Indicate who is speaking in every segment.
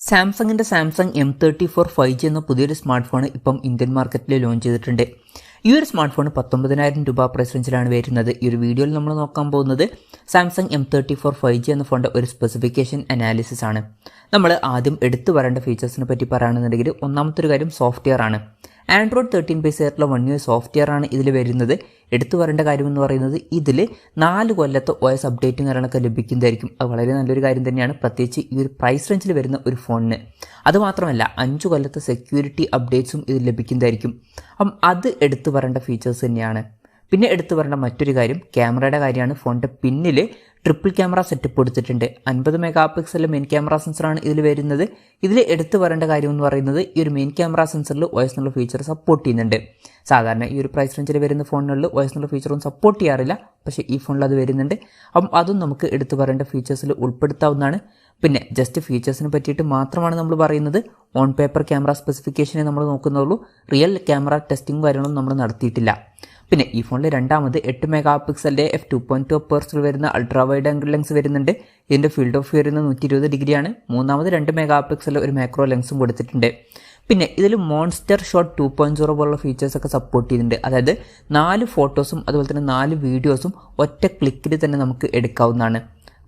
Speaker 1: സാംസങ്ങിൻ്റെ M34 5G എന്ന പുതിയൊരു സ്മാർട്ട് ഫോൺ ഇപ്പം ഇന്ത്യൻ മാർക്കറ്റിൽ ലോഞ്ച് ചെയ്തിട്ടുണ്ട്. ഈ ഒരു സ്മാർട്ട് ഫോൺ 19,000 രൂപ പ്രൈസ് റേഞ്ചിലാണ് വരുന്നത്. ഈ ഒരു വീഡിയോയിൽ നമ്മൾ നോക്കാൻ പോകുന്നത് സാംസങ് M34 5G എന്ന ഫോണിൻ്റെ ഒരു സ്പെസിഫിക്കേഷൻ അനാലിസിസ് ആണ്. നമ്മൾ ആദ്യം എടുത്തു വരേണ്ട ഫീച്ചേഴ്സിനെ പറ്റി പറയുകയാണെന്നുണ്ടെങ്കിൽ ഒന്നാമത്തെ ഒരു കാര്യം സോഫ്റ്റ്വെയർ ആണ്. ആൻഡ്രോയിഡ് 13 ബേസ് ആയിട്ടുള്ള 1 UI സോഫ്റ്റ്വെയർ ആണ് ഇതിൽ വരുന്നത്. എടുത്തു വരേണ്ട കാര്യം എന്ന് പറയുന്നത് ഇതിൽ 4 കൊല്ലത്തെ OS അപ്ഡേറ്റും കാര്യങ്ങളൊക്കെ ലഭിക്കുന്നതായിരിക്കും. അത് വളരെ നല്ലൊരു കാര്യം തന്നെയാണ്, പ്രത്യേകിച്ച് ഈ ഒരു പ്രൈസ് റേഞ്ചിൽ വരുന്ന ഒരു ഫോണിന്. അതുമാത്രമല്ല 5 കൊല്ലത്തെ സെക്യൂരിറ്റി അപ്ഡേറ്റ്സും ഇതിൽ ലഭിക്കുന്നതായിരിക്കും. അപ്പം അത് എടുത്തു വരേണ്ട ഫീച്ചേഴ്സ് തന്നെയാണ്. പിന്നെ എടുത്തു വരേണ്ട മറ്റൊരു കാര്യം ക്യാമറയുടെ കാര്യമാണ്. ഫോണിൻ്റെ പിന്നിൽ ട്രിപ്പിൾ ക്യാമറ സെറ്റപ്പ് കൊടുത്തിട്ടുണ്ട്. 50 മെഗാ പിക്സലിലെ മെയിൻ ക്യാമറ സെൻസറാണ് ഇതിൽ വരുന്നത്. ഇതിൽ എടുത്തു വരേണ്ട കാര്യം എന്ന് പറയുന്നത് ഈ ഒരു മെയിൻ ക്യാമറ സെൻസറിൽ OS എന്നുള്ള ഫീച്ചർ സപ്പോർട്ട് ചെയ്യുന്നുണ്ട്. സാധാരണ ഈ ഒരു പ്രൈസ് റേഞ്ചിൽ വരുന്ന ഫോണുകളിൽ OS എന്നുള്ള ഫീച്ചറൊന്നും സപ്പോർട്ട് ചെയ്യാറില്ല, പക്ഷേ ഈ ഫോണിൽ അത് വരുന്നുണ്ട്. അപ്പം അതും നമുക്ക് എടുത്തു പറയേണ്ട ഫീച്ചേഴ്സിൽ ഉൾപ്പെടുത്താവുന്നതാണ്. പിന്നെ ജസ്റ്റ് ഫീച്ചേഴ്സിനെ പറ്റിയിട്ട് മാത്രമാണ് നമ്മൾ പറയുന്നത്. ഓൺ പേപ്പർ ക്യാമറ സ്പെസിഫിക്കേഷനെ നമ്മൾ നോക്കുന്നുള്ളൂ. റിയൽ ക്യാമറ ടെസ്റ്റിംഗ് കാര്യങ്ങളൊന്നും നമ്മൾ നടത്തിയിട്ടില്ല. പിന്നെ ഈ ഫോണിൽ രണ്ടാമത് 8 മെഗാ പിക്സലിൻ്റെ f2.2 അപ്പേഴ്സിൽ വരുന്ന അൾട്രാ വൈഡ് ആംഗിൾ ലെൻസ് വരുന്നുണ്ട്. ഇതിൻ്റെ ഫീൽഡ് ഓഫ് വ്യൂ വരുന്നത് 120 ഡിഗ്രിയാണ്. മൂന്നാമത് 2 മെഗാ പിക്സൽ ഒരു മാക്രോ ലെൻസും കൊടുത്തിട്ടുണ്ട്. പിന്നെ ഇതിൽ മോൺസ്റ്റർ ഷോട്ട് 2.0 പോലുള്ള ഫീച്ചേഴ്സൊക്കെ സപ്പോർട്ട് ചെയ്യുന്നുണ്ട്. അതായത് 4 ഫോട്ടോസും അതുപോലെ തന്നെ 4 വീഡിയോസും ഒറ്റ ക്ലിക്കിൽ തന്നെ നമുക്ക് എടുക്കാവുന്നതാണ്.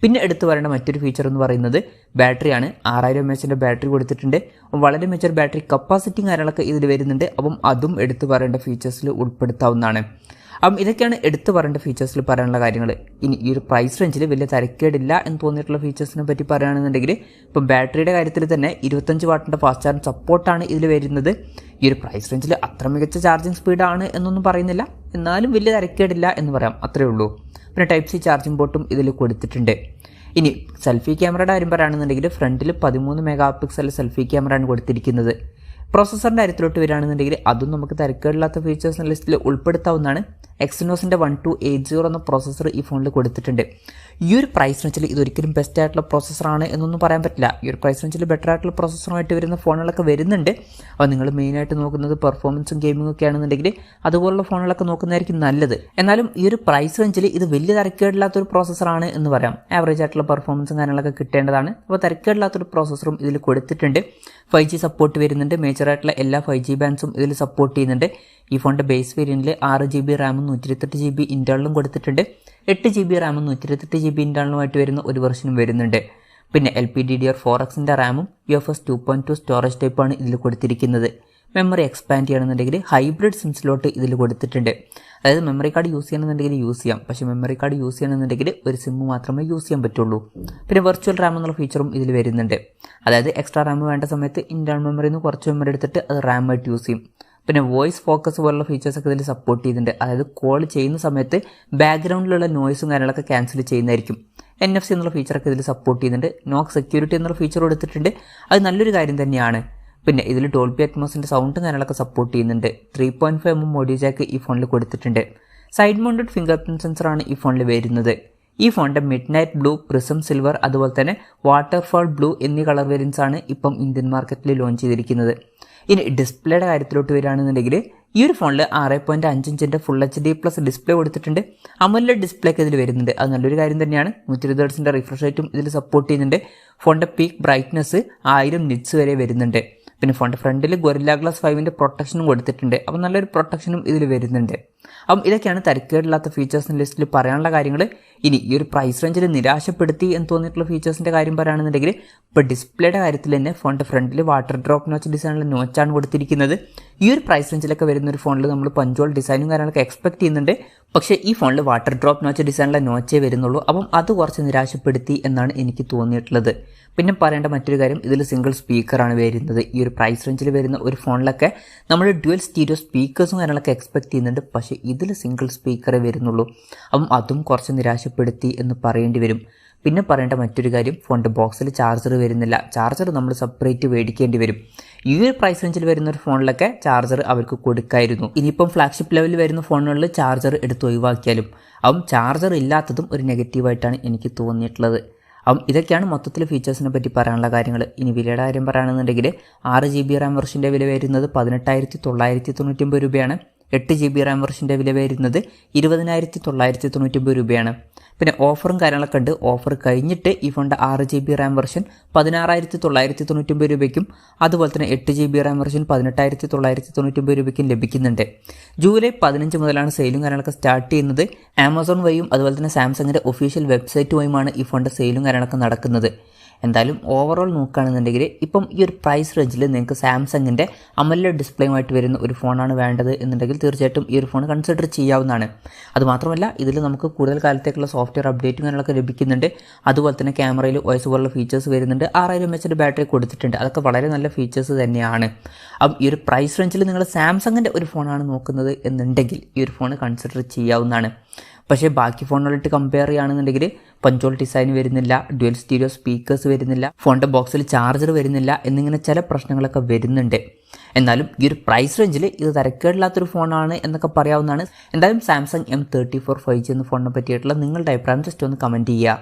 Speaker 1: പിന്നെ എടുത്തു വരേണ്ട മറ്റൊരു ഫീച്ചർ എന്ന് പറയുന്നത് ബാറ്ററിയാണ്. 6000 mAh ബാറ്ററി കൊടുത്തിട്ടുണ്ട്. വളരെ മെച്ചർ ബാറ്ററി കപ്പാസിറ്റിയും കാര്യങ്ങളൊക്കെ ഇതിൽ വരുന്നുണ്ട്. അപ്പം അതും എടുത്തു പറയേണ്ട ഫീച്ചേഴ്സിൽ ഉൾപ്പെടുത്താവുന്നതാണ്. അപ്പം ഇതൊക്കെയാണ് എടുത്തു പറയേണ്ട ഫീച്ചേഴ്സിൽ പറയാനുള്ള കാര്യങ്ങൾ. ഇനി ഈ ഒരു പ്രൈസ് റേഞ്ചിൽ വലിയ തരക്കേടില്ല എന്ന് തോന്നിയിട്ടുള്ള ഫീച്ചേഴ്സിനെ പറ്റി പറയുകയാണെന്നുണ്ടെങ്കിൽ ഇപ്പം ബാറ്ററിയുടെ കാര്യത്തിൽ തന്നെ 25 വാട്ടിൻ്റെ ഫാസ്റ്റ് ചാർജ് സപ്പോർട്ടാണ് ഇതിൽ വരുന്നത്. ഈ ഒരു പ്രൈസ് റേഞ്ചിൽ അത്ര മികച്ച ചാർജിങ് സ്പീഡാണ് എന്നൊന്നും പറയുന്നില്ല, എന്നാലും വലിയ തരക്കേടില്ല എന്ന് പറയാം, അത്രയേ ഉള്ളൂ. പിന്നെ ടൈപ്പ് സി ചാർജിംഗ് പോർട്ടും ഇതിൽ കൊടുത്തിട്ടുണ്ട്. ഇനി സെൽഫി ക്യാമറയുടെ കാര്യം പറയുകയാണെന്നുണ്ടെങ്കിൽ ഫ്രണ്ടിൽ 13 മെഗാ പിക്സൽ സെൽഫി ക്യാമറയാണ് കൊടുത്തിരിക്കുന്നത്. പ്രോസസ്സറിൻ്റെ കാര്യത്തിലോട്ട് വരികയാണെന്നുണ്ടെങ്കിൽ അതും നമുക്ക് തരക്കേടില്ലാത്ത ഫീച്ചേഴ്സ് ലിസ്റ്റിൽ ഉൾപ്പെടുത്താവുന്നതാണ്. എക്സിനോസിൻ്റെ 1280 എന്ന പ്രോസസ്സർ ഈ ഫോണിൽ കൊടുത്തിട്ടുണ്ട്. ഈ ഒരു പ്രൈസ് റേഞ്ചിൽ ഇതൊരിക്കലും ബെസ്റ്റ് ആയിട്ടുള്ള പ്രോസസ്സറാണ് എന്നൊന്നും പറയാൻ പറ്റില്ല. ഈ ഒരു പ്രൈസ് റേഞ്ചിൽ ബെറ്റർ ആയിട്ടുള്ള പ്രോസസ്സറുമായിട്ട് വരുന്ന ഫോണുകളൊക്കെ വരുന്നുണ്ട്. അപ്പോൾ നിങ്ങൾ മെയിനായിട്ട് നോക്കുന്നത് പെർഫോമൻസും ഗെയിമിംഗ് ഒക്കെ ആണെന്നുണ്ടെങ്കിൽ അതുപോലുള്ള ഫോണുകളൊക്കെ നോക്കുന്നതായിരിക്കും നല്ലത്. എന്നാലും ഈ ഒരു പ്രൈസ് റേഞ്ചിൽ ഇത് വലിയ തരക്കേടില്ലാത്തൊരു പ്രോസസ്സറാണ് എന്ന് പറയാം. ആവറേജ് ആയിട്ടുള്ള പെർഫോമൻസും കാര്യങ്ങളൊക്കെ കിട്ടേണ്ടതാണ്. അപ്പോൾ തരക്കേടില്ലാത്തൊരു പ്രോസസ്സറും ഇതിൽ കൊടുത്തിട്ടുണ്ട്. 5G സപ്പോർട്ട് വരുന്നുണ്ട്. മേജറായിട്ടുള്ള എല്ലാ 5G ബാൻഡ്സും ഇതിൽ സപ്പോർട്ട് ചെയ്യുന്നുണ്ട്. ഈ ഫോണിൻ്റെ ബേസ് വേരിയൻറ്റിൽ 6GB റാമും 128GB ഇൻറ്റേർണലും കൊടുത്തിട്ടുണ്ട്. 8GB റാമും 128GB ഇൻറ്റേർണലുമായിട്ട് വരുന്ന ഒരു വെർഷനും വരുന്നുണ്ട്. പിന്നെ LPDDR4Xൻ്റെ റാമും UFS 2.2 സ്റ്റോറേജ് ടൈപ്പാണ് ഇതിൽ കൊടുത്തിരിക്കുന്നത്. മെമ്മറി എക്സ്പാൻഡ് ചെയ്യണമെന്നുണ്ടെങ്കിൽ ഹൈബ്രിഡ് സിം സ്ലോട്ട് ഇതിൽ കൊടുത്തിട്ടുണ്ട്. അതായത് മെമ്മറി കാർഡ് യൂസ് ചെയ്യണമെന്നുണ്ടെങ്കിൽ യൂസ് ചെയ്യാം, പക്ഷേ മെമ്മറി കാർഡ് യൂസ് ചെയ്യണമെന്നുണ്ടെങ്കിൽ ഒരു സിം മാത്രമേ യൂസ് ചെയ്യാൻ പറ്റുള്ളൂ. പിന്നെ വെർച്വൽ റാം എന്നുള്ള ഫീച്ചറും ഇതിൽ വരുന്നുണ്ട്. അതായത് എക്സ്ട്രാ റാം വേണ്ട സമയത്ത് ഇൻറ്റേർണൽ മെമ്മറിയിൽ നിന്ന് കുറച്ച് മെമ്മറി എടുത്തിട്ട് അത് റാമായിട്ട് യൂസ് ചെയ്യും. പിന്നെ വോയിസ് ഫോക്കസ് പോലുള്ള ഫീച്ചേഴ്സൊക്കെ ഇതിൽ സപ്പോർട്ട് ചെയ്യുന്നുണ്ട്. അതായത് കോൾ ചെയ്യുന്ന സമയത്ത് ബാക്ക്ഗ്രൗണ്ടിലുള്ള നോയ്സും കാര്യങ്ങളൊക്കെ ക്യാൻസൽ ചെയ്യുന്നതായിരിക്കും. NFC എന്നുള്ള ഫീച്ചറൊക്കെ ഇതിൽ സപ്പോർട്ട് ചെയ്യുന്നുണ്ട്. നോക്ക് സെക്യൂരിറ്റി എന്നുള്ള ഫീച്ചർ കൊടുത്തിട്ടുണ്ട്. അത് നല്ലൊരു കാര്യം തന്നെയാണ്. പിന്നെ ഇതിൽ ഡോൾബി അറ്റ്മോസിൻ്റെ സൗണ്ടും കാര്യങ്ങളൊക്കെ സപ്പോർട്ട് ചെയ്യുന്നുണ്ട്. 3.5mm ഓഡിയോ ജാക്ക് ഈ ഫോണിൽ കൊടുത്തിട്ടുണ്ട്. സൈഡ് മൗണ്ടഡ് ഫിംഗർ പ്രിൻറ് സെൻസറാണ് ഈ ഫോണിൽ വരുന്നത്. ഈ ഫോണിൻ്റെ mid night blue, prism silver അതുപോലെ തന്നെ വാട്ടർഫാൾ ബ്ലൂ എന്നീ കളർ വേരിയൻസ് ആണ് ഇപ്പം ഇന്ത്യൻ മാർക്കറ്റിൽ ലോഞ്ച് ചെയ്തിരിക്കുന്നത്. ഇനി ഡിസ്പ്ലേയുടെ കാര്യത്തിലോട്ട് വരികയാണെന്നുണ്ടെങ്കിൽ ഈ ഒരു ഫോണിൽ 6.5 ഇഞ്ചിൻ്റെ ഫുൾ HD+ ഡിസ്പ്ലേ കൊടുത്തിട്ടുണ്ട്. അമോലെഡ് ഡിസ്പ്ലേ ഒക്കെ ഇതിൽ വരുന്നുണ്ട്. അത് നല്ലൊരു കാര്യം തന്നെയാണ്. 120 Hz റിഫ്രഷ് റേറ്റും ഇതിൽ സപ്പോർട്ട് ചെയ്യുന്നുണ്ട്. ഫോണിൻ്റെ പീക്ക് ബ്രൈറ്റ്നസ് 1000 nits വരെ വരുന്നുണ്ട്. പിന്നെ ഫോണിൻ്റെ ഫ്രണ്ടിൽ ഗൊറില്ല ഗ്ലാസ് 5ൻ്റെ പ്രൊട്ടക്ഷനും കൊടുത്തിട്ടുണ്ട്. അപ്പോൾ നല്ലൊരു പ്രൊട്ടക്ഷനും ഇതിൽ വരുന്നുണ്ട്. അപ്പം ഇതൊക്കെയാണ് തരക്കേടില്ലാത്ത ഫീച്ചേഴ്സിൻ്റെ ലിസ്റ്റിൽ പറയാനുള്ള കാര്യങ്ങൾ. ഇനി ഈ ഒരു പ്രൈസ് റേഞ്ചിൽ നിരാശപ്പെടുത്തി എന്ന് തോന്നിയിട്ടുള്ള ഫീച്ചേഴ്സിൻ്റെ കാര്യം പറയുകയാണെന്നുണ്ടെങ്കിൽ ഇപ്പോൾ ഡിസ്പ്ലേയുടെ കാര്യത്തിൽ തന്നെ ഫോണിൻ്റെ ഫ്രണ്ടിൽ വാട്ടർ ഡ്രോപ്പ് നോച്ച് ഡിസൈനുള്ള നോച്ചാണ് കൊടുത്തിരിക്കുന്നത്. ഈ ഒരു പ്രൈസ് റേഞ്ചിലൊക്കെ വരുന്ന ഒരു ഫോണിൽ നമ്മൾ പഞ്ച്വൽ ഡിസൈനും കാര്യങ്ങളൊക്കെ എക്സ്പെക്ട് ചെയ്യുന്നുണ്ട്. പക്ഷേ ഈ ഫോണിൽ വാട്ടർ ഡ്രോപ്പ് നോച്ച് ഡിസൈനുള്ള നോച്ചേ വരുന്നുള്ളൂ. അപ്പം അത് കുറച്ച് നിരാശപ്പെടുത്തി എന്നാണ് എനിക്ക് തോന്നിയിട്ടുള്ളത്. പിന്നെ പറയേണ്ട മറ്റൊരു കാര്യം, ഇതിൽ സിംഗിൾ സ്പീക്കറാണ് വരുന്നത്. ഈ ഒരു പ്രൈസ് റേഞ്ചിൽ വരുന്ന ഒരു ഫോണിലൊക്കെ നമ്മൾ ഡ്യുവൽ സ്റ്റീരിയോ സ്പീക്കേഴ്സും കാര്യങ്ങളൊക്കെ എക്സ്പെക്ട് ചെയ്യുന്നുണ്ട്. പക്ഷേ ഇതിൽ സിംഗിൾ സ്പീക്കറേ വരുന്നുള്ളൂ. അപ്പം അതും കുറച്ച് നിരാശപ്പെടുത്തി എന്ന് പറയേണ്ടി വരും. പിന്നെ പറയേണ്ട മറ്റൊരു കാര്യം, ഫോണിൻ്റെ ബോക്സിൽ ചാർജർ വരുന്നില്ല. ചാർജർ നമ്മൾ സെപ്പറേറ്റ് മേടിക്കേണ്ടി വരും. ഈ ഒരു പ്രൈസ് റേഞ്ചിൽ വരുന്ന ഒരു ഫോണിലൊക്കെ ചാർജർ അവർക്ക് കൊടുക്കായിരുന്നു. ഇനിയിപ്പം ഫ്ലാഗ്ഷിപ്പ് ലെവലിൽ വരുന്ന ഫോണുകളിൽ ചാർജർ എടുത്ത് ഒഴിവാക്കിയാലും അപ്പം ചാർജർ ഇല്ലാത്തതും ഒരു നെഗറ്റീവായിട്ടാണ് എനിക്ക് തോന്നിയിട്ടുള്ളത്. അപ്പം ഇതൊക്കെയാണ് മൊത്തത്തിൽ ഫീച്ചേഴ്സിനെ പറ്റി പറയാനുള്ള കാര്യങ്ങൾ. ഇനി വിലയുടെ കാര്യം പറയുകയാണെന്നുണ്ടെങ്കിൽ 6GB റാം വെർഷൻ്റെ വില വരുന്നത് 18,999 രൂപയാണ്. 8GB റാം വെർഷൻ്റെ വില വരുന്നത് 20,999 രൂപയാണ്. പിന്നെ ഓഫറും കാര്യങ്ങളൊക്കെ ഉണ്ട്. ഓഫർ കഴിഞ്ഞിട്ട് ഈ ഫോണിൻ്റെ 6GB റാം വെർഷൻ 16,999 രൂപയ്ക്കും അതുപോലെ തന്നെ 8GB റാം വെർഷൻ 18,999 രൂപയ്ക്കും ലഭിക്കുന്നുണ്ട്. ജൂലൈ 15 മുതലാണ് സെയിലും കാര്യങ്ങളൊക്കെ സ്റ്റാർട്ട് ചെയ്യുന്നത്. ആമസോൺ വഴിയും അതുപോലെ തന്നെ സാംസങ്ങിൻ്റെ ഒഫീഷ്യൽ വെബ്സൈറ്റ് വഴിയുമാണ് ഈ ഫോണിൻ്റെ സെയിലും കാര്യങ്ങളൊക്കെ നടക്കുന്നത്. എന്തായാലും ഓവറോൾ നോക്കുകയാണെന്നുണ്ടെങ്കിൽ ഇപ്പം ഈ ഒരു പ്രൈസ് റേഞ്ചിൽ നിങ്ങൾക്ക് സാംസങ്ങിൻ്റെ അമോലെഡ് ഡിസ്പ്ലേയുമായിട്ട് വരുന്ന ഒരു ഫോണാണ് വേണ്ടത് എന്നുണ്ടെങ്കിൽ തീർച്ചയായിട്ടും ഈ ഒരു ഫോൺ കൺസിഡർ ചെയ്യാവുന്നതാണ്. അതുമാത്രമല്ല ഇതിൽ നമുക്ക് കൂടുതൽ കാലത്തേക്കുള്ള സോഫ്റ്റ്വെയർ അപ്ഡേറ്റും കാര്യങ്ങളൊക്കെ ലഭിക്കുന്നുണ്ട്. അതുപോലെ തന്നെ ക്യാമറയിൽ OS പോലുള്ള ഫീച്ചേഴ്സ് വരുന്നുണ്ട്. 6000 mAh ബാറ്ററി കൊടുത്തിട്ടുണ്ട്. അതൊക്കെ വളരെ നല്ല ഫീച്ചേഴ്സ് തന്നെയാണ്. അപ്പം ഈ ഒരു പ്രൈസ് റേഞ്ചിൽ നിങ്ങൾ സാംസങ്ങിൻ്റെ ഒരു ഫോണാണ് നോക്കുന്നത് എന്നുണ്ടെങ്കിൽ ഈ ഒരു ഫോൺ കൺസിഡർ ചെയ്യാവുന്നതാണ്. പക്ഷേ ബാക്കി ഫോണുകളായിട്ട് കമ്പയർ ചെയ്യുകയാണെന്നുണ്ടെങ്കിൽ പഞ്ചോൾ ഡിസൈൻ വരുന്നില്ല, ഡ്യുവൽ സ്റ്റീരിയോ സ്പീക്കേഴ്സ് വരുന്നില്ല, ഫോണിൻ്റെ ബോക്സിൽ ചാർജർ വരുന്നില്ല എന്നിങ്ങനെ ചില പ്രശ്നങ്ങളൊക്കെ വരുന്നുണ്ട്. എന്നാലും ഈ ഒരു പ്രൈസ് റേഞ്ചിൽ ഇത് തരക്കേടില്ലാത്തൊരു ഫോണാണ് എന്നൊക്കെ പറയാവുന്നതാണ്. എന്തായാലും സാംസങ് M34 5G എന്ന ഫോണിനെ പറ്റിയിട്ടുള്ള നിങ്ങളുടെ അഭിപ്രായം ജസ്റ്റ് ഒന്ന് കമൻറ്റ് ചെയ്യുക.